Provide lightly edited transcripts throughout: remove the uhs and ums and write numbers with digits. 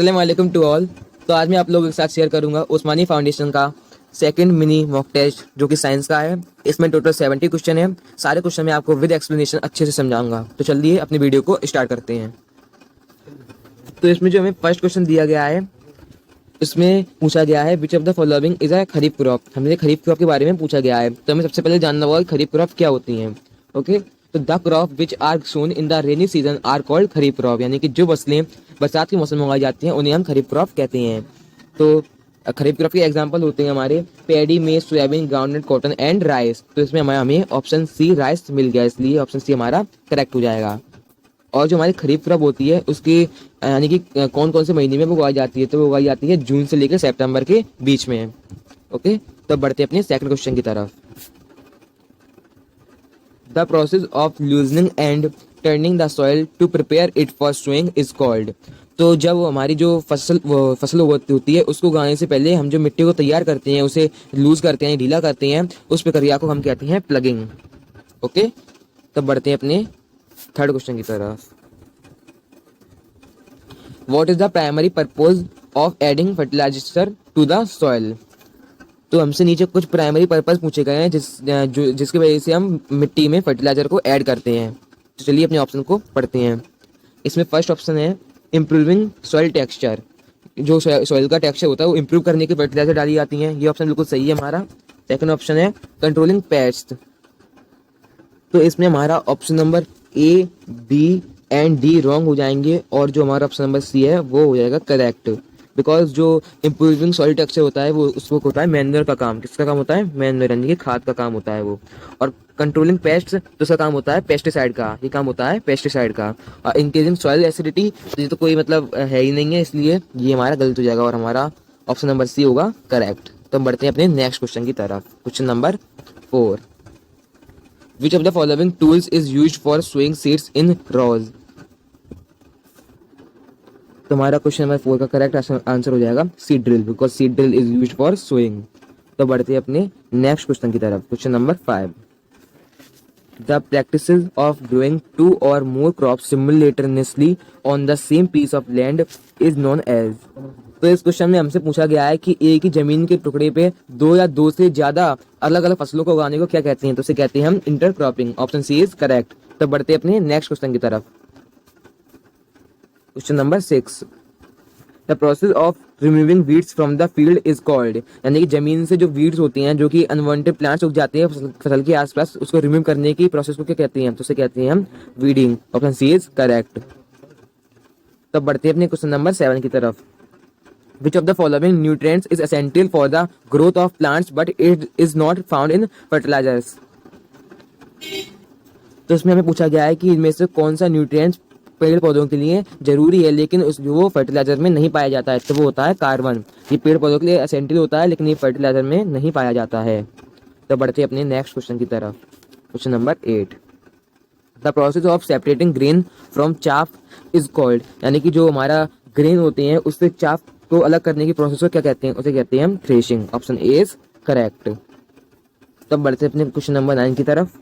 अस्सलाम वालेकुम to all. तो आज मैं आप लोगों के साथ शेयर करूंगा उस्मानी फाउंडेशन का सेकंड मिनी मॉक टेस्ट जो कि साइंस का है। इसमें टोटल 70 क्वेश्चन है। सारे क्वेश्चन मैं आपको विद एक्सप्लेनेशन अच्छे से समझाऊंगा। तो चलिए अपनी वीडियो को स्टार्ट करते हैं। तो इसमें जो हमें फर्स्ट क्वेश्चन दिया गया है, इसमें पूछा गया है विच of the following is a kharif crop. हमें खरीफ क्रॉप के बारे में पूछा गया है, तो हमें सबसे पहले जानना होगा खरीफ क्रॉप क्या होती हैं। ओके, तो the crop which are sown in the rainy season are called kharif crop, यानी कि जो फसलें बरसात के मौसम में उगाई जाती हैं उन्हें हम खरीफ क्रॉप कहते हैं। तो खरीफ क्रॉप के एग्जाम्पल होते हैं हमारे पैडी, मेज, soybean, groundnut, cotton and rice. तो इसमें हमें ऑप्शन सी राइस मिल गया, इसलिए ऑप्शन सी हमारा करेक्ट हो जाएगा। और जो हमारी खरीफ क्रॉप होती है उसकी यानी कि कौन कौन से महीने में वो उगाई जाती है, तो वो उगाई जाती है जून से लेकर सितंबर के बीच में। ओके, तो बढ़ते अपने सेकंड क्वेश्चन की तरफ। The process of loosening and turning the soil to prepare it for sowing is called. तो जब हमारी जो फसल होती है उसको उगाने से पहले हम जो मिट्टी को तैयार करते हैं, उसे लूज करते हैं, ढीला करते हैं, उस प्रक्रिया को हम कहते हैं प्लगिंग। ओके, तब बढ़ते हैं अपने थर्ड क्वेश्चन की तरफ। What is the primary purpose of adding fertiliser to the soil. तो हमसे नीचे कुछ प्राइमरी पर्पज पूछे गए हैं जिसकी वजह से हम मिट्टी में फर्टिलाइजर को ऐड करते हैं। तो चलिए अपने ऑप्शन को पढ़ते हैं। इसमें फर्स्ट ऑप्शन है इम्प्रूविंग सॉइल टेक्सचर। जो सॉइल का टेक्सचर होता है वो इम्प्रूव करने के फर्टिलाइजर डाली जाती हैं। ये ऑप्शन बिल्कुल सही है हमारा। सेकंड ऑप्शन है कंट्रोलिंग पेस्ट। तो इसमें हमारा option number A, B and D wrong हो जाएंगे और जो हमारा ऑप्शन नंबर सी है वो हो जाएगा करेक्ट। बिकॉज जो इम्प्रूविंग सॉइल टेक्सचर होता है वो उसको होता है मैन्योर का काम। किसका काम होता है? मैन्योर, यानी कि खाद का काम होता है वो। और कंट्रोलिंग पेस्ट तो उसका काम होता है पेस्टिसाइड का, ये काम होता है पेस्टिसाइड का। और इंक्रीजिंग सॉइल एसिडिटी तो ये तो कोई मतलब है ही नहीं है, इसलिए ये हमारा गलत हो जाएगा और हमारा ऑप्शन नंबर सी होगा करेक्ट। तो हम बढ़ते हैं अपने नेक्स्ट क्वेश्चन की तरफ। Question number 4, Which of the following tools is used for sowing seeds in rows? तो हमारा क्वेश्चन नंबर 4 का करेक्ट आंसर हो जाएगा seed drill, because seed drill is used for sowing. तो बढ़ते हैं अपने नेक्स्ट क्वेश्चन की तरफ। Question number 5, the practices of growing 2 or more crops simultaneously on the same piece of land is known as। तो इस क्वेश्चन में हमसे पूछा गया है कि एक ही जमीन के टुकड़े पे 2 या 2 से ज्यादा अलग अलग फसलों को उगाने को क्या कहते हैं। तो उसे कहते हैं हम intercropping. Option C is correct. तो बढ़ते अपने नेक्स्ट क्वेश्चन की तरफ। Question number 6, the process of removing weeds from the field is called. यानी कि जमीन से जो वीड्स होती हैं, जो कि अनवांटेड प्लांट्स उग जाते हैं फसल के आसपास, उसको रिमूव करने की प्रोसेस को क्या कहते हैं। तो उसे कहते हैं हम weeding. Option C is correct. तब बढ़ते हैं अपने क्वेश्चन नंबर 7 की तरफ। Which of the following nutrients is essential for the growth of plants but it is not found in fertilizers? तो इसमें हमें पूछा गया है कि इनमें से कौन सा न्यूट्रिएंट्स पेड़ पौधों के लिए जरूरी है लेकिन वो फर्टिलाइजर में नहीं पाया जाता है। तो वो होता है कार्बन। ये पेड़ पौधों के लिए एसेंशियल होता है लेकिन ये फर्टिलाइजर में नहीं पाया जाता है। तो बढ़ते अपने नेक्स्ट क्वेश्चन की तरफ। Question number 8, the process of separating grain from chaff is called. यानी कि जो हमारा ग्रेन होते हैं उससे चाफ को अलग करने की प्रोसेस को क्या कहते हैं। उसे कहते हैं हम threshing. Option A is correct. तब बढ़ते अपने क्वेश्चन नंबर 9 की तरफ।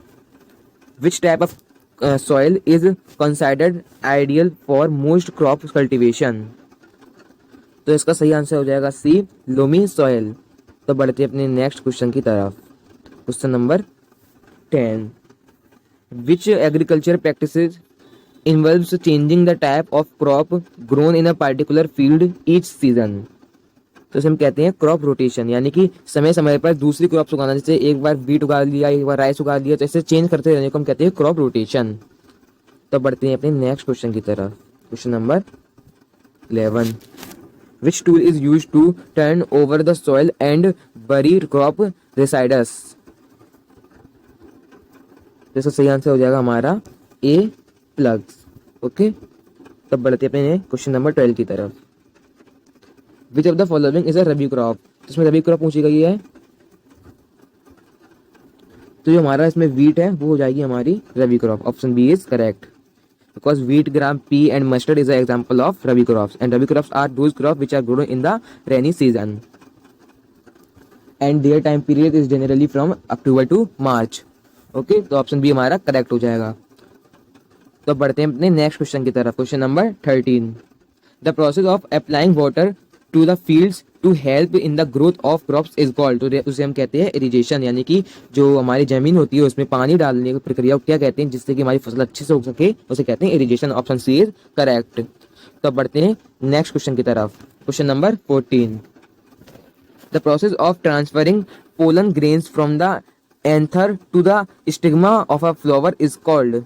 विच type of soil is considered ideal for most crop cultivation. तो इसका सही आंसर हो जाएगा सी, लोमी सॉइल। तो बढ़ते अपने नेक्स्ट क्वेश्चन की तरफ। Question number 10, which agriculture practices involves changing the type of crop grown in a particular field each season। तो इसे हम कहते हैं क्रॉप रोटेशन, यानी कि समय समय पर दूसरी क्रॉप्स उगाना। जैसे एक बार वीट उगा लिया, एक बार राइस उगा लिया, तो ऐसे चेंज करते रहने को हम कहते हैं क्रॉप रोटेशन। तो बढ़ते हैं अपने नेक्स्ट क्वेश्चन की तरफ। Question number 11, which tool is use to turn over the soil and bury crop residues. तो इसका सही आंसर हो जाएगा हमारा ए, प्लग्स। ओके, तब बढ़ते अपने क्वेश्चन नंबर 12 की तरफ। विच of the following is a rabi crop. इसमें रबी क्रॉप पूछी गई है, तो जो हमारा इसमें वीट है वो हो जाएगी हमारी rabi crop. Option B is correct, because wheat, gram, pea and mustard is a example of rabi crops and rabi crops are those crop which are grown in the rainy season and their time period is generally from October to March. Okay, तो option B हमारा correct हो जाएगा। तो बढ़ते हैं अपने next question की तरफ। Question number 13, the process of applying water to the fields to help in the growth of crops is called, तो उसे हम कहते हैं इरिगेशन, यानी कि जो हमारी जमीन होती है उसमें पानी डालने की प्रक्रिया को क्या कहते हैं, जिससे कि हमारी फसल अच्छे से हो सके, उसे कहते हैं irrigation. Option C is correct. तो अब बढ़ते हैं नेक्स्ट क्वेश्चन की तरफ। Question number 14, the process of transferring pollen grains from the anther to the stigma of a flower is called,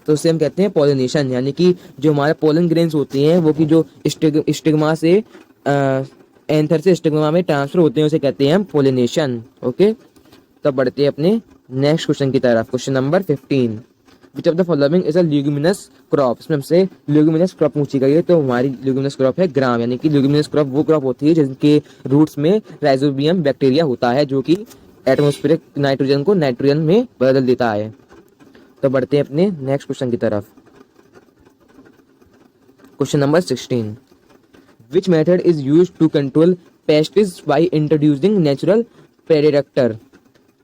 तो उसे हम कहते हैं पॉलिनेशन, यानी कि जो हमारे पोलन ग्रेन्स होती हैं वो कि जो स्टिग्मा से एंथर से स्टिग्मा में ट्रांसफर होते हैं उसे कहते हैं हम पॉलिनेशन। ओके, तो बढ़ते हैं अपने नेक्स्ट क्वेश्चन की तरफ। Question number 15, which of the following is a luminous crop, इसमें हमसे ल्यूमिनस क्रॉप पूछी गई है, तो हमारी ल्यूमिनस क्रॉप है ग्राम, यानी कि ल्यूमिनस क्रॉप वो क्रॉप होती है जिनके रूट्स में राइजोबियम बैक्टीरिया होता है जो कि एटमॉस्फेरिक नाइट्रोजन को नाइट्रोजन में बदल देता है। तो बढ़ते हैं अपने नेक्स्ट क्वेश्चन की तरफ। Question number 16, which method is used to control pests by introducing natural predator,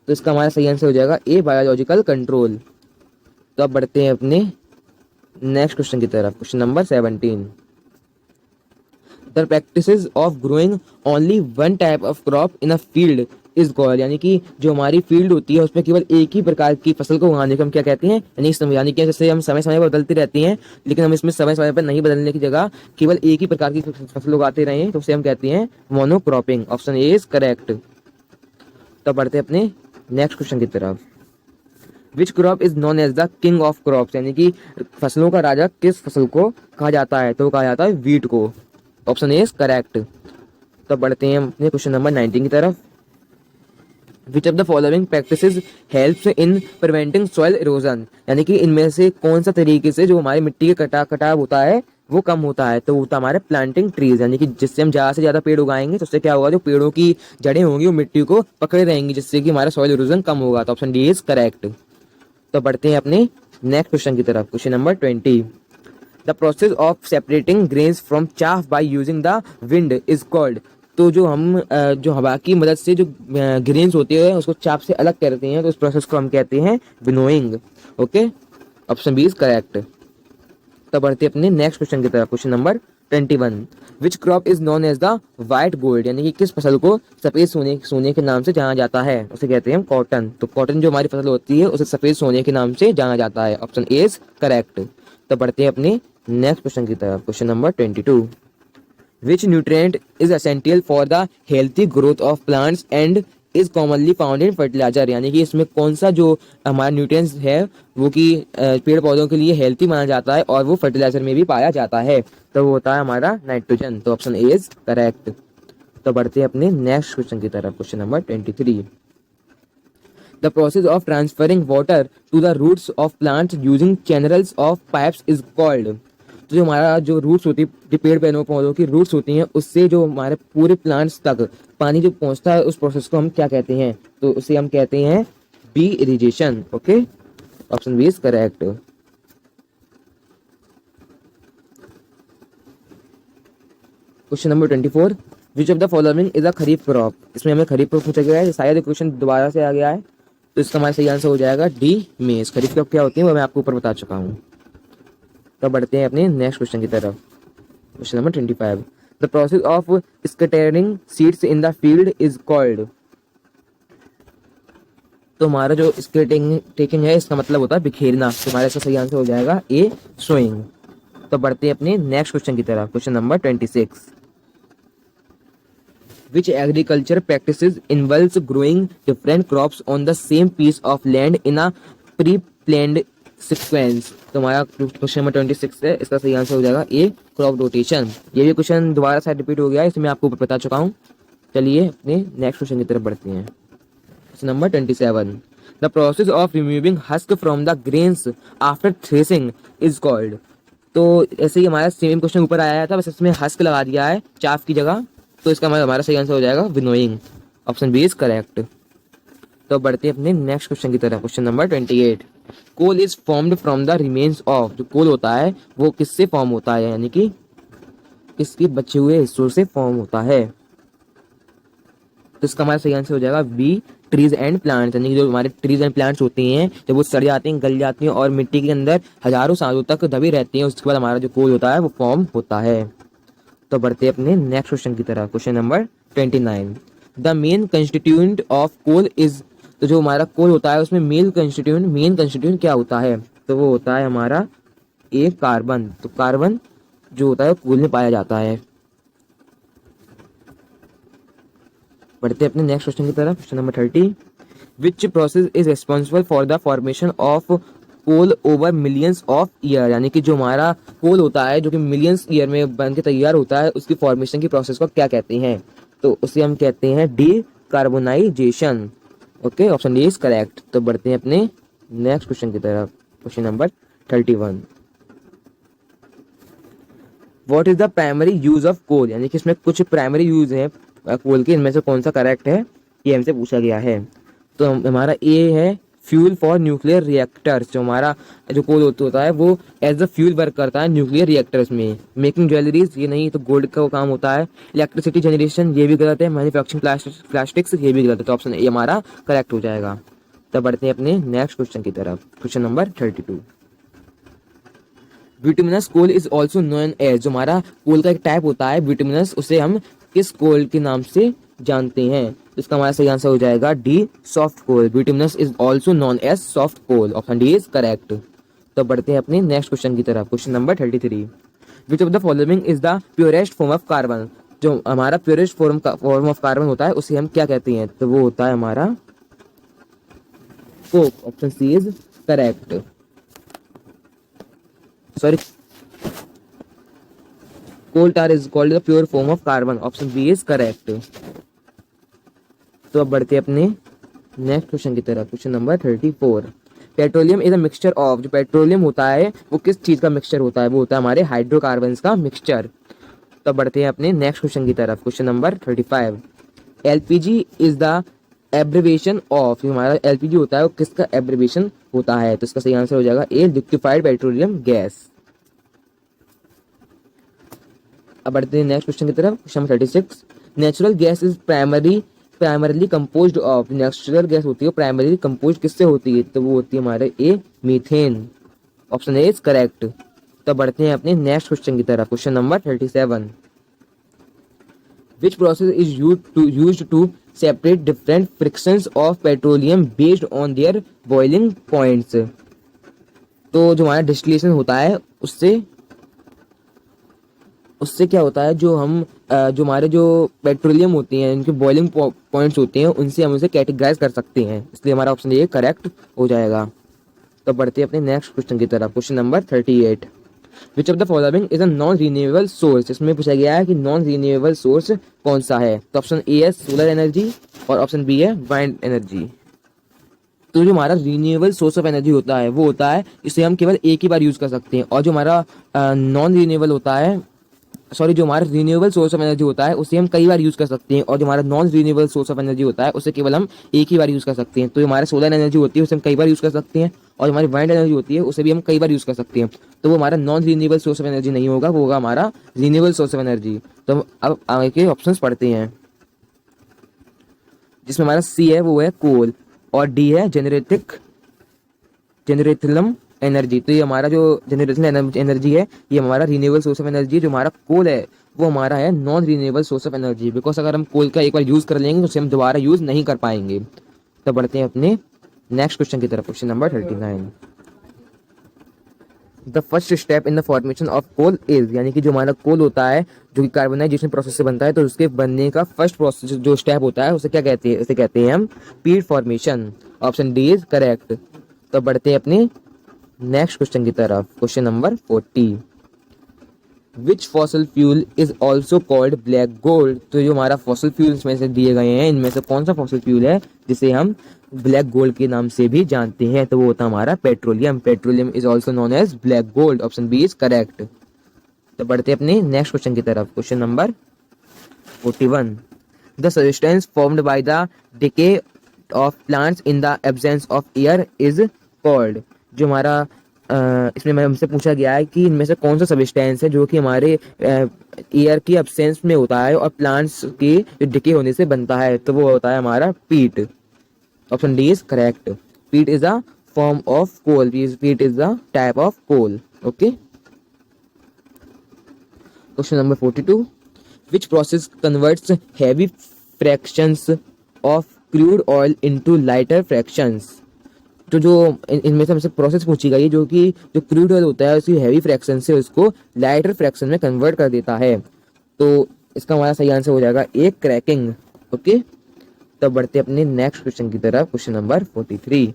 तो इसका हमारा सही आंसर हो जाएगा ए, बायोलॉजिकल कंट्रोल। तो अब बढ़ते हैं अपने नेक्स्ट क्वेश्चन की तरफ। Question number 17, the practices of growing only one type of crop in a field is called, यानी कि जो हमारी फील्ड होती है उसमें केवल एक ही प्रकार की फसल को उगाने को हम क्या कहते हैं, यानी कि जैसे हम समय समय पर बदलती रहती हैं, लेकिन हम इसमें समय समय पर नहीं बदलने की जगह केवल एक ही प्रकार की फसल उगाते रहे तो उसे हम कहते हैं monocropping. Option A is correct. तो बढ़ते हैं अपने नेक्स्ट क्वेश्चन की तरफ। Which crop is known as the king of crops, यानी कि फसलों का राजा किस फसल को कहा जाता है, तो वो कहा जाता है वीट को। Option A is correct. तो बढ़ते हैं अपने क्वेश्चन नंबर 19 की तरफ। विच of the following practices helps in preventing soil erosion, यानी कि इनमें से कौन सा तरीके से जो हमारी मिट्टी का कटाव होता है वो कम होता है, तो होता हमारे प्लांटिंग ट्रीज, यानी कि जिससे हम ज्यादा से ज्यादा पेड़ उगाएंगे तो उससे क्या होगा, जो पेड़ों की जड़ें होंगी वो मिट्टी को पकड़े रहेंगी जिससे कि हमारा सॉइल इरोजन कम होगा। तो ऑप्शन डी इज करेक्ट। तो बढ़ते हैं अपने नेक्स्ट क्वेश्चन की तरफ। Question number 20, the process of separating grains from chaff by using the wind is called, तो जो हम जो हवा की मदद से जो ग्रेन्स होते हैं उसको चाप से अलग करते हैं तो उस प्रोसेस को हम कहते हैं winnowing. Okay, option B is correct. तो बढ़ते अपने नेक्स्ट क्वेश्चन की तरफ। Question number 21, which crop is known as the white gold, यानी कि किस फसल को सफेद सोने के नाम से जाना जाता है, उसे कहते हैं हम कॉटन। तो कॉटन जो हमारी फसल होती है उसे सफेद सोने के नाम से जाना जाता है। Option A is correct. तो बढ़ते हैं अपने नेक्स्ट क्वेश्चन की तरफ। Question number 22, which nutrient is essential for the healthy growth of plants and is commonly found in fertilizer, यानी कि इसमें कौन सा जो हमारा न्यूट्रिएंट्स है वो कि पेड़ पौधों के लिए हेल्थी माना जाता है और वो फर्टिलाइजर में भी पाया जाता है, तो वो होता है हमारा नाइट्रोजन। तो ऑप्शन ए इज करेक्ट। तो बढ़ते हैं अपने नेक्स्ट क्वेश्चन की तरफ। Question number 23, the process of transferring water to the roots of plants using channels of pipes is called, तो जो हमारा जो रूट्स होती है, पेड़ पौधों की रूट्स होती हैं उससे जो हमारे पूरे प्लांट्स तक पानी जो पहुंचता है उस प्रोसेस को हम क्या कहते हैं, तो उसे हम कहते हैं B irrigation. Okay, option B is correct. Question number 24, which of the following is a kharif crop, इसमें हमें खरीफ क्रॉप पूछा गया है, शायद क्वेश्चन दोबारा से आ गया है, तो इसका हमारा सही आंसर हो जाएगा डी मेज। खरीफ क्रॉप क्या होती है वो मैं आपको ऊपर बता चुका हूँ। तो बढ़ते हैं अपने नेक्स्ट क्वेश्चन की तरफ। Question number 25, the process of scattering seeds in the field is called, तो हमारा जो टेकिंग है इसका मतलब होता है बिखेरना, तो हमारा इसका सही आंसर हो जाएगा ए सोइंग। तो बढ़ते हैं अपने नेक्स्ट क्वेश्चन की तरफ। Question number 26, which agriculture practices involves growing different crops on the same piece of land in a pre planned sequence, तो हमारा क्वेश्चन नंबर 26 है, इसका सही आंसर हो जाएगा ए क्रॉप रोटेशन। ये भी क्वेश्चन दोबारा से रिपीट हो गया है, इसमें आपको ऊपर बता चुका हूँ। चलिए अपने नेक्स्ट क्वेश्चन की तरफ बढ़ते हैं। Question number 27, the process of removing husk from the grains after threshing is called, तो ऐसे ही हमारा सेम क्वेश्चन ऊपर आया था, बस इसमें हस्क लगा दिया है चाफ की जगह, तो इसका हमारा सही आंसर हो जाएगा winnowing. Option B is correct. तो बढ़ते हैं अपने नेक्स्ट क्वेश्चन की तरफ। Question number 28, coal is formed from the remains of, जो कोल होता है वो किससे फॉर्म होता है, यानी कि किसके बचे हुए हिस्सों से फॉर्म होता है, तो इसका हमारा सही आंसर हो जाएगा बी ट्रीज एंड प्लांट्स, यानी कि जो हमारे ट्रीज एंड प्लांट्स होती हैं जब वो सड़ जाती हैं, गल जाती हैं और मिट्टी के अंदर हजारों सालों तक दबी रहती हैं, उसके बाद हमारा जो कोल होता है वो फॉर्म होता है। तो बढ़ते हैं अपने नेक्स्ट क्वेश्चन की तरफ। Question number 29, the main constituent of coal is, तो जो हमारा कोल होता है उसमें मेन कंस्टिट्यूएंट क्या होता है, तो वो होता है हमारा एक कार्बन। तो कार्बन जो होता है कोल में पाया जाता है। बढ़ते हैं अपने नेक्स्ट क्वेश्चन की तरफ। Question number 30, which process is responsible for the formation of coal over millions of year, यानी कि जो हमारा कोल होता है जो कि मिलियंस ईयर में बन के तैयार होता है, उसकी फॉर्मेशन की प्रोसेस को क्या कहते हैं, तो उसे हम कहते हैं decarbonisation. Okay, option D is correct. तो बढ़ते हैं अपने नेक्स्ट क्वेश्चन की तरफ। Question number 31, what is the primary use of coal, यानी कि इसमें कुछ प्राइमरी यूज है कोल के, इनमें से कौन सा करेक्ट है, ये हमसे पूछा गया है। तो हमारा ए है फ्यूल फॉर न्यूक्लियर रिएक्टर्स, जो हमारा जो कोल होता है वो एज अ फ्यूल वर्क करता है न्यूक्लियर रिएक्टर्स में। मेकिंग ज्वेलरीज, ये नहीं, तो गोल्ड का वो काम होता है। इलेक्ट्रिसिटी जनरेशन, ये भी गलत है। मैन्युफैक्चरिंग प्लास्टिक्स, ये भी गलत है। तो ऑप्शन ए हमारा करेक्ट हो जाएगा। तब बढ़ते हैं अपने नेक्स्ट क्वेश्चन की तरफ। Question number 32, bituminous coal is also known as, जो हमारा कोल का एक टाइप होता है विटामिनस, उसे हम किस कोल के नाम से जानते हैं, तो इसका हमारा सही आंसर हो जाएगा D, soft coal. Bituminous is also known as soft coal, option D is correct. तो बढ़ते हैं अपने नेक्स्ट क्वेश्चन की तरफ। Question number 33, which of the following is the purest form of carbon, जो हमारा प्योरेस्ट फॉर्म ऑफ कार्बन होता है उसे हम क्या कहते हैं, तो वो होता है हमारा coke, option C is correct. Sorry, coal tar is called the pure form of carbon, option B is correct. तो अब बढ़ते हैं अपने नेक्स्ट क्वेश्चन की तरफ। Question number 34, petroleum is a mixture of, जो पेट्रोलियम होता है वो किस चीज का मिक्सचर होता है, वो होता है हमारे हाइड्रोकार्बन्स का मिक्सचर। तो बढ़ते हैं अपने नेक्स्ट क्वेश्चन की तरफ। Question number 35, LPG is the abbreviation of, हमारा एलपीजी होता है वो किसका एब्रिवेशन होता है, तो इसका सही आंसर हो जाएगा ए, लिक्विफाइड पेट्रोलियम गैस। अब बढ़ते हैं नेक्स्ट क्वेश्चन की तरफ। Question number 36, natural gas is primarily composed of, natural gas होती है प्राइमरली कंपोज्ड किससे होती है, तो वो होती है हमारे A, methane, option A is correct. तो बढ़ते हैं अपने नेक्स्ट क्वेश्चन की तरफ। Question number 37, which process is used to separate different fractions of petroleum based on their boiling points, तो जो हमारा डिस्टिलेशन होता है उससे क्या होता है, जो हमारे जो पेट्रोलियम होती हैं इनके बॉइलिंग पॉइंट्स होते हैं उनसे हम उसे कैटेगराइज कर सकते हैं, इसलिए हमारा ऑप्शन ये करेक्ट हो जाएगा। तो बढ़ते हैं अपने नेक्स्ट क्वेश्चन की तरफ। Question number 38, which of the following is a non renewable source, इसमें पूछा गया है कि नॉन रीन्यूएबल सोर्स कौन सा है, तो ऑप्शन ए है सोलर एनर्जी और ऑप्शन बी है वाइंड एनर्जी। तो जो हमारा रीन्यूएबल सोर्स ऑफ एनर्जी होता है वो होता है इसे हम केवल एक ही बार यूज कर सकते हैं, और जो हमारा नॉन रीन्यूएबल होता है, सॉरी, जो हमारा रीन्यूएबल सोर्स ऑफ एनर्जी होता है उसे हम कई बार यूज कर सकते हैं, और जो हमारा non renewable source of energy होता है उसे केवल हम एक ही बार यूज कर सकते हैं। तो जो हमारा सोलर एनर्जी होती है उसे हम कई बार यूज कर सकते हैं, और जो हमारी वाइंड एनर्जी होती है उसे भी हम कई बार यूज कर सकते हैं। तो वो हमारा non renewable source of energy नहीं होगा, वो होगा हमारा रीन्यूएबल सोर्स ऑफ एनर्जी। तो हम अब आगे के ऑप्शंस पढ़ते हैं, जिसमें हमारा सी है वो है कोल और डी है जेनरेटिलम एनर्जी। तो ये हमारा जो जनरेशन एनर्जी है ये हमारा रीन्यूएबल सोर्स ऑफ एनर्जी है। जो हमारा कोल है वो हमारा है non renewable source of energy, because अगर हम कोल का एक बार यूज कर लेंगे तो उसे हम दोबारा यूज नहीं कर पाएंगे। तो बढ़ते हैं अपने नेक्स्ट क्वेश्चन की तरफ। Question number 39, the first step in the formation of coal is, यानी कि जो हमारा कोल होता है जो कि कार्बोनाइजेशन प्रोसेस से बनता है, तो उसके बनने का फर्स्ट प्रोसेस जो स्टेप होता है उसे क्या कहते हैं, उसे कहते हैं हम पीट formation, option D is correct. तो बढ़ते हैं अपने नेक्स्ट क्वेश्चन की तरफ। Question number 40, which fossil fuel is also called black gold, तो जो हमारा फॉसल फ्यूल में से दिए गए हैं इनमें से कौन सा फॉसल फ्यूल है जिसे हम ब्लैक गोल्ड के नाम से भी जानते हैं, तो वो होता है हमारा petroleum. Petroleum is also known as black gold, option B is correct. तो बढ़ते अपने नेक्स्ट क्वेश्चन की तरफ। Question number 41, the substance formed by the decay of plants in the absence of air is called, जो हमारा इसमें हमसे पूछा गया है कि इनमें से कौन सा सब्सटेंस है जो कि हमारे एयर की एब्सेंस में होता है और प्लांट्स के जो डिके होने से बनता है, तो वो होता है हमारा peat. Option D is correct. Peat is a form of coal, peat is the type of coal. Okay, question number 42, which process converts heavy fractions of crude oil into lighter fractions? जो इनमें से हमसे process पूछी गई है जो crude oil होता है उसकी हैवी फ्रैक्शन से उसको लाइटर फ्रैक्शन में कन्वर्ट कर देता है। तो इसका हमारा सही आंसर हो जाएगा ए, क्रैकिंग। ओके, तब बढ़ते अपने नेक्स्ट क्वेश्चन की तरफ। Question number 43,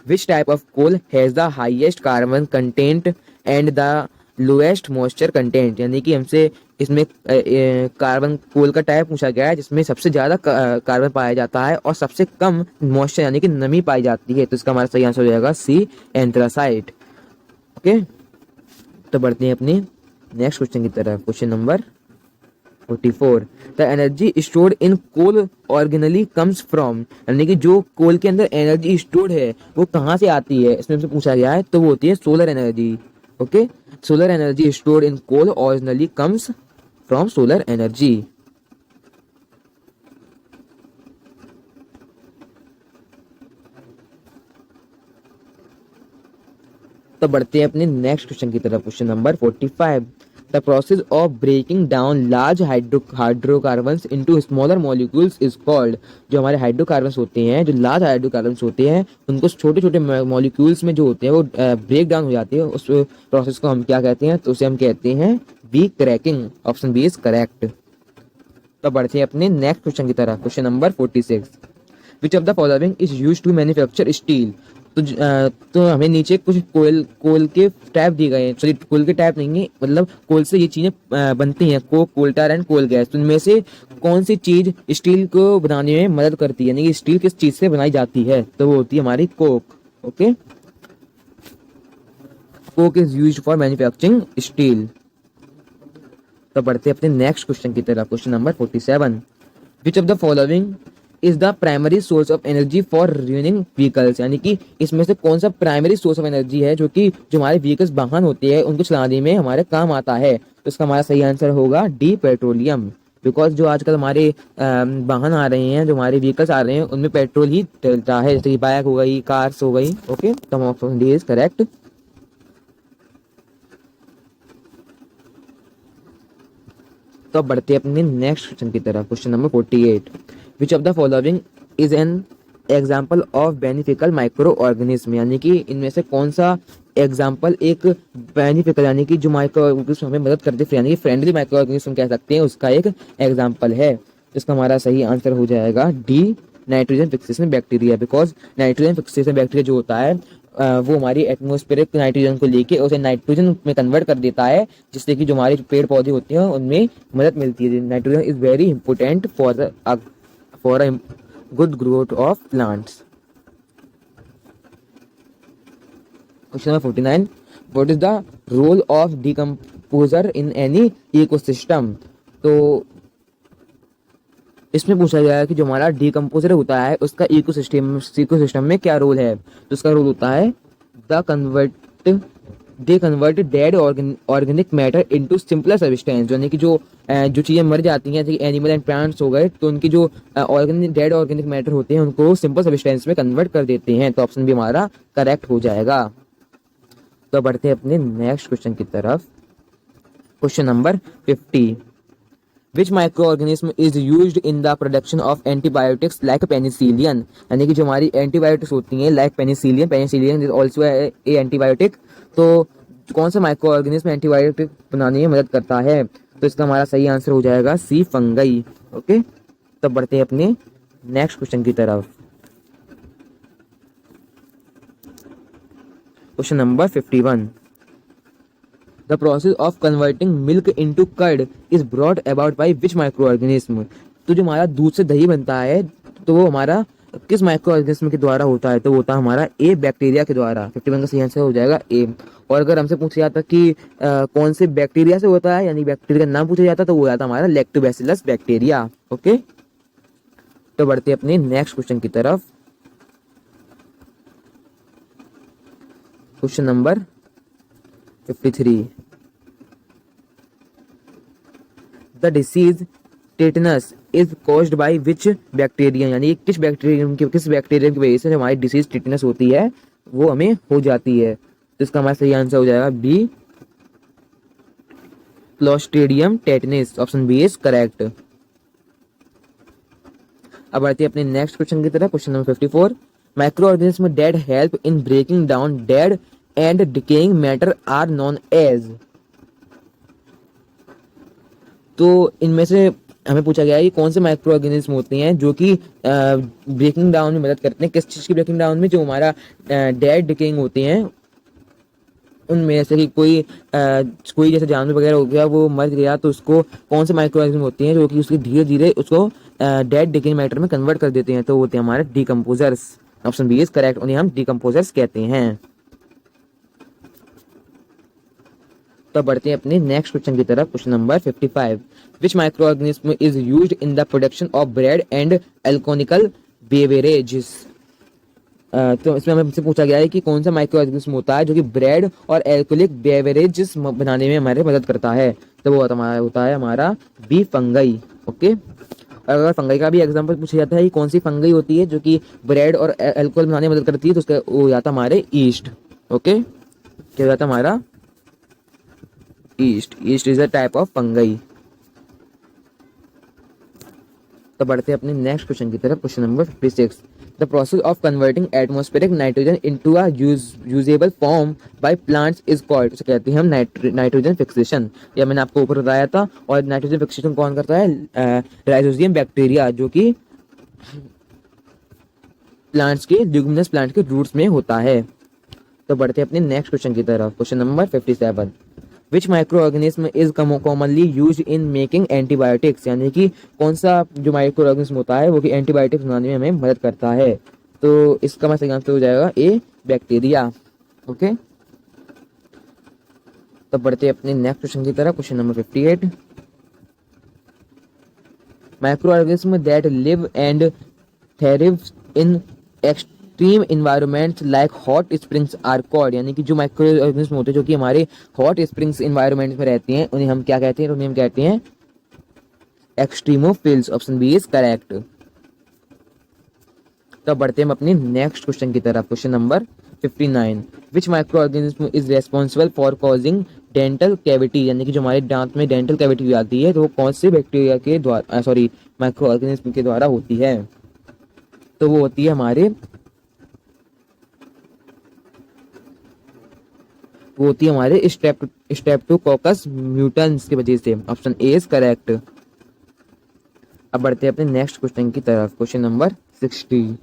which type of coal has the highest carbon content and the lowest moisture content? यानी कि हमसे इसमें कार्बन कोल का टाइप पूछा गया है जिसमें सबसे ज्यादा कार्बन पाया जाता है और सबसे कम मॉइस्चर यानी कि नमी पाई जाती है। तो इसका हमारा सही आंसर हो जाएगा सी, एंथ्रासाइट। ओके, तो बढ़ते हैं अपने नेक्स्ट क्वेश्चन की तरफ। Question number 44, the energy stored in coal originally comes from? यानी कि जो कोल के अंदर एनर्जी स्टोर्ड है वो कहाँ से आती है, इसमें हमसे पूछा गया है। तो वो होती है solar energy. Okay, solar energy stored in coal originally comes from solar energy. तो बढ़ते हैं अपने नेक्स्ट क्वेश्चन की तरफ। Question number 45, the process of breaking down large hydrocarbons into smaller molecules is called? जो हमारे हाइड्रोकार्बन्स होते हैं, जो लार्ज हाइड्रोकार्बन्स होते हैं, उनको छोटे छोटे मॉलिक्यूल्स में जो होते हैं वो ब्रेक डाउन हो जाते हैं, उस प्रोसेस को हम क्या कहते हैं? तो उसे हम कहते हैं B, cracking. Option B is correct. तो बढ़ते हैं अपने नेक्स्ट क्वेश्चन की तरफ। Question number 46, which of the following is used to manufacture steel? तो हमें नीचे कुछ कोल के टाइप दिए गए हैं। सॉरी, कोल के टाइप नहीं है, मतलब कोल से ये चीजें बनती हैं, coke, coal tar and coal gas. तो इनमें से कौन सी चीज स्टील को बनाने में मदद करती है, यानी कि स्टील किस चीज से बनाई जाती है? तो वो होती है हमारी Coke. Okay, Coke is used for manufacturing steel. तो बढ़ते अपने नेक्स्ट क्वेश्चन की तरफ। Question number 47, which of the following is the primary source of energy for running vehicles? यानी कि इसमें से कौन सा प्राइमरी सोर्स ऑफ एनर्जी है जो हमारे व्हीकल्स वाहन होते हैं उनको चलाने में हमारे काम आता है? तो इसका हमारा सही आंसर होगा डी, पेट्रोलियम। बिकॉज जो आजकल हमारे वाहन आ रहे हैं, जो हमारे व्हीकल्स आ रहे हैं, उनमें पेट्रोल ही चलता है, जैसे बाइक हो गई, कार्स हो गई। ओके, तो ऑप्शन डी इज करेक्ट। तो अब बढ़ते हैं अपने नेक्स्ट क्वेश्चन की तरफ। Question number 48, which of the following is an example of beneficial microorganism? यानी कि इनमें से कौन सा एग्जाम्पल एक बेनिफिकल यानी कि जो माइक्रो ऑर्गेनिज्म हमें मदद करते हैं, यानी कि फ्रेंडली माइक्रो ऑर्गेनिज्म कह सकते हैं, उसका एक एग्जाम्पल है? इसका हमारा सही आंसर हो जाएगा D, nitrogen fixation bacteria. Because nitrogen fixation bacteria जो होता है वो हमारी एटमॉस्फेरिक नाइट्रोजन को लेके उसे नाइट्रोजन में कन्वर्ट कर देता है, जिससे कि जो हमारे पेड़ पौधे होते हैं उनमें मदद मिलती है। Nitrogen is very important for a good growth of plants. Question number 49, what is the role of decomposer in any ecosystem? तो इसमें पूछा गया है कि जो हमारा डिकम्पोजर होता है उसका इकोसिस्टम में क्या रोल है? तो उसका रोल होता है they convert dead organic matter into simpler substance. यानी कि जो चीजें मर जाती हैं, जैसे एनिमल एंड प्लांट्स हो गए, तो उनकी जो डेड ऑर्गेनिक मैटर होते हैं उनको सिंपल सब्सटेंस में कन्वर्ट कर देते हैं। तो ऑप्शन भी हमारा करेक्ट हो जाएगा। तो बढ़ते हैं अपने नेक्स्ट क्वेश्चन की तरफ। Question number 50, Which microorganism is used in the production of antibiotics like penicillin? यानी कि जो हमारी एंटीबायोटिक्स होती हैं like penicillin is also a antibiotic। तो कौन सा माइक्रो ऑर्गेनिज्म एंटीबायोटिक बनाने में मदद करता है? तो इसका हमारा सही आंसर हो जाएगा सी, फंगई। ओके, तब बढ़ते हैं अपने नेक्स्ट क्वेश्चन की तरफ। Question number 51, The process of converting milk into curd is brought about by which microorganism? तो जो हमारा दूध से दही बनता है तो वो हमारा किस माइक्रो ऑर्गेनिज्म के द्वारा होता है? तो वो होता है हमारा ए, बैक्टीरिया के द्वारा। 51 का सही आंसर हो जाएगा ए। और अगर हमसे पूछा जाता कि कौन से बैक्टीरिया से होता है, यानी बैक्टीरिया का नाम पूछा जाता तो वो हो जाता हमारा लैक्टोबैसिलस बैक्टीरिया। ओके, तो बढ़ते अपने नेक्स्ट क्वेश्चन की तरफ। Question number 53, The disease tetanus is caused by which bacteria, यानी किस बैक्टीरियम की वजह से हमारी डिसीज टेटनस होती है वो हमें हो जाती है। तो इसका हमारा सही आंसर हो जाएगा B, clostridium tetanus. Option B is correct. अब बढ़ते हैं अपने नेक्स्ट क्वेश्चन की तरफ। Question number 54, micro organism that help in breaking down dead and decaying matter are known as. तो इनमें से हमें पूछा गया है कि कौन से माइक्रो ऑर्गेनिज्म होते हैं जो कि ब्रेकिंग डाउन में मदद करते हैं। किस चीज़ की ब्रेकिंग डाउन में? जो हमारा डेड डिकेइंग होते हैं उनमें से कि कोई जैसे जानवर वगैरह हो गया वो मर गया तो उसको कौन से माइक्रो ऑर्गेनिज्म होते हैं जो कि उसके धीरे धीरे उसको डेड डिकेइंग मैटर में कन्वर्ट कर देते हैं, तो वो होते हैं हमारे decomposers. Option B is correct, उन्हें हम डिकम्पोजर्स कहते हैं। तो बढ़ते हैं अपने नेक्स्ट क्वेश्चन की तरफ। Question number 55, which microorganism is used in the production of bread and alcoholic beverages. तो इसमें हमें से पूछा गया है कि कौन सा माइक्रो ऑर्गेनिज्म होता है जो कि ब्रेड और एल्कोहलिक बेवरेजेस बनाने में हमारे मदद करता है। तो वो होता है हमारा बी, फंगई। ओके, अगर फंगई का भी एग्जांपल पूछा जाता है कि कौन सी फंगई होती है जो कि ब्रेड और एल्कोहल बनाने में मदद करती है, तो उसका वो जाता है हमारे ईस्ट। ओके, क्या हो जाता है हमारा east. East is a type of fungi. तो बढ़ते हैं अपने नेक्स्ट क्वेश्चन की तरफ। Question number 56, the process of converting atmospheric nitrogen into a usable form by plants is called. उसे कहते हैं हम नाइट्रोजन फिक्सेशन। या मैंने आपको ऊपर बताया था। और नाइट्रोजन फिक्सेशन कौन करता है? राइजोबियम बैक्टीरिया, जो कि प्लांट्स के ल्यूमिनस प्लांट के रूट्स में होता है। तो बढ़ते हैं अपने नेक्स्ट क्वेश्चन की तरफ। Question number 57, which microorganism is commonly use in making antibiotics, यानी कि कौन सा जो माइक्रो ऑर्गेनिज्म होता है वो कि एंटीबायोटिक्स बनाने में हमें मदद करता है। तो इसका मैं सही आंसर हो जाएगा ए, बैक्टीरिया। ओके, तो बढ़ते हैं अपने नेक्स्ट क्वेश्चन की तरफ। Question number 58, micro organism that live and thrive in extreme environments like hot springs are called, यानी कि जो माइक्रो ऑर्गेनिज्म होते हैं जो कि हमारे हॉट स्प्रिंग्स इन्वायरमेंट में रहते हैं उन्हें हम क्या कहते हैं? उन्हें हम कहते हैं extremophiles. Option B is correct. तो बढ़ते हैं हम अपने नेक्स्ट क्वेश्चन की तरफ। Question number 59, which microorganism is responsible for causing dental cavity, यानी कि जो हमारे दांत में डेंटल कैविटी आती है तो वो कौन से बैक्टीरिया के द्वारा माइक्रो ऑर्गेनिज्म के द्वारा होती है? तो वो होती है हमारे स्ट्रेप्टोकोकस म्यूटेंस की वजह से। Option A is correct. अब बढ़ते हैं अपने नेक्स्ट क्वेश्चन की तरफ। Question number 60,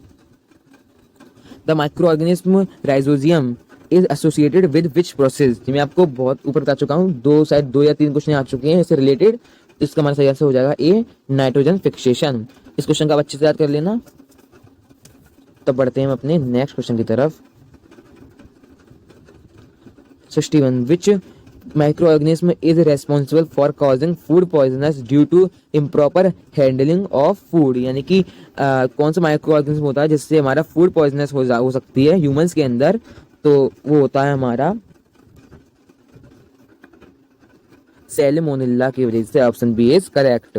the micro organism rhizobium is associated with which process. मैं आपको बहुत ऊपर बता चुका हूँ, शायद 2 या 3 क्वेश्चन आ चुके हैं इससे रिलेटेड। इसका हमारा सही आंसर हो जाएगा ए, नाइट्रोजन फिक्सेशन। इस क्वेश्चन का आप अच्छे से याद कर लेना। तो बढ़ते हैं हम अपने नेक्स्ट क्वेश्चन की तरफ। 61, which microorganism is responsible for causing food poisonous due to improper handling of food, यानी कि कौन सा माइक्रो ऑर्गेनिज्म होता है जिससे हमारा फूड पॉइजनस हो सकती है ह्यूमंस के अंदर? तो वो होता है हमारा सैल्मोनेला की वजह से। Option B is correct.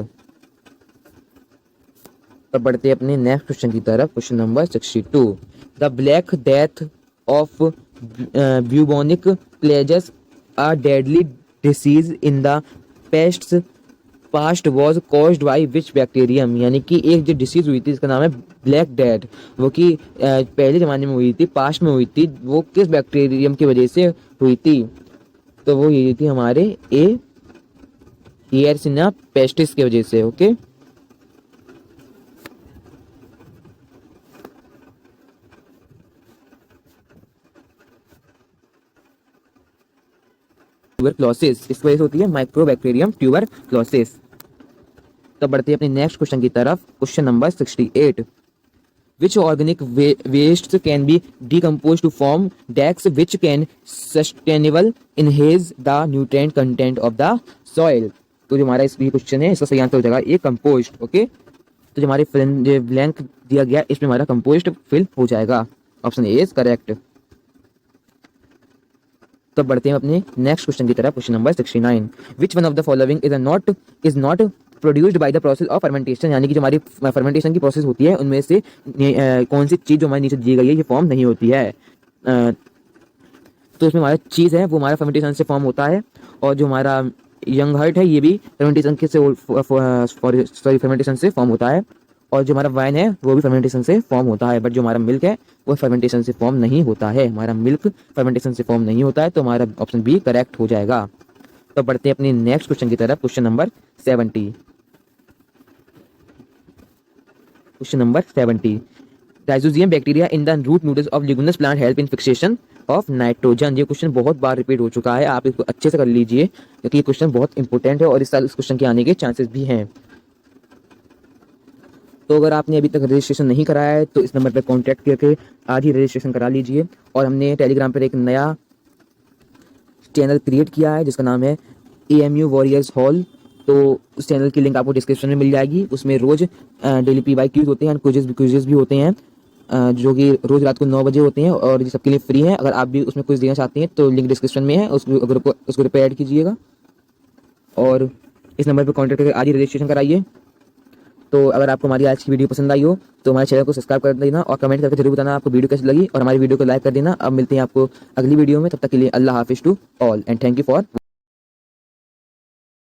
तो बढ़ते हैं अपने नेक्स्ट क्वेश्चन की तरफ। Question number 62, the black death of bubonic plagues a deadly disease in the past was caused by which bacterium, यानी कि एक जो डिसीज हुई थी इसका नाम है ब्लैक डेथ, वो कि पहले जमाने में हुई थी, पास्ट में हुई थी, वो किस बैक्टीरियम की वजह से हुई थी? तो वो ये थी हमारे ए, येरसिना पेस्टिस की वजह से। ओके, ट्यूबरक्लोसिस, इस वजह से होती है माइक्रोबैक्टीरियम ट्यूबरक्लोसिस। तो बढ़ते हैं अपने नेक्स्ट क्वेश्चन की तरफ। Question number 68, which organic waste can be decompose to form decks which can sustainable enhance the nutrient content of the soil. तो जो हमारा इस क्वेश्चन है इसका सही आंसर हो जाएगा ए, कंपोस्ट। ओके, तो जो हमारे ब्लैंक दिया गया इसमें हमारा कंपोस्ट फिल हो जाएगा। Option A is correct. तो बढ़ते हैं अपने नेक्स्ट क्वेश्चन की तरफ। Question number 69, which one of the following is not produced by the process of fermentation, यानी कि जो हमारी फर्मेंटेशन की प्रोसेस होती है उनमें से कौन सी चीज़ जो हमारे नीचे दी गई है ये फॉर्म नहीं होती है। तो इसमें हमारा चीज़ है वो हमारा फर्मेंटेशन से फॉर्म होता है, और जो हमारा यंग हर्ट है ये भी फर्मेंटेशन के से फर्मेंटेशन से फॉर्म होता है, और जो हमारा वाइन है वो भी फर्मेंटेशन से फॉर्म होता है। बट जो हमारा मिल्क है वो फर्मेंटेशन से फॉर्म नहीं होता है, हमारा मिल्क फर्मेंटेशन से फॉर्म नहीं होता है, तो हमारा ऑप्शन बी करेक्ट हो जाएगा। तो बढ़ते हैं अपने नेक्स्ट क्वेश्चन की तरफ, question number 70। Question number 70, rhizobium bacteria in the root nodes of leguminous plant help in fixation of nitrogen. ये क्वेश्चन बहुत बार रिपीट हो चुका है, आप इसको अच्छे से कर लीजिए क्योंकि ये क्वेश्चन बहुत इंपॉर्टेंट है और इस साल इस क्वेश्चन के आने के चांसेस भी हैं। तो अगर आपने अभी तक रजिस्ट्रेशन नहीं कराया है तो इस नंबर पर कॉन्टैक्ट करके आज ही रजिस्ट्रेशन करा लीजिए। और हमने टेलीग्राम पर एक नया चैनल क्रिएट किया है जिसका नाम है AMU वॉरियर्स हॉल, तो उस चैनल की लिंक आपको डिस्क्रिप्शन में मिल जाएगी। उसमें रोज़ डेली PYQs होते हैं, क्विजेस भी होते हैं जो कि रोज़ रात को 9 बजे होते हैं और ये सबके लिए फ्री है। अगर आप भी उसमें कुछ देना चाहते हैं तो लिंक डिस्क्रिप्शन में है, उसको पे ऐड कीजिएगा और इस नंबर पर कॉन्टैक्ट करके आज ही रजिस्ट्रेशन कराइए। तो अगर आपको हमारी आज की वीडियो पसंद आई हो तो हमारे चैनल को सब्सक्राइब कर देना और कमेंट करके जरूर बताना आपको वीडियो कैसी लगी, और हमारी वीडियो को लाइक कर देना। अब मिलते हैं आपको अगली वीडियो में, तब तक के लिए अल्लाह हाफिज़ to all and thank you for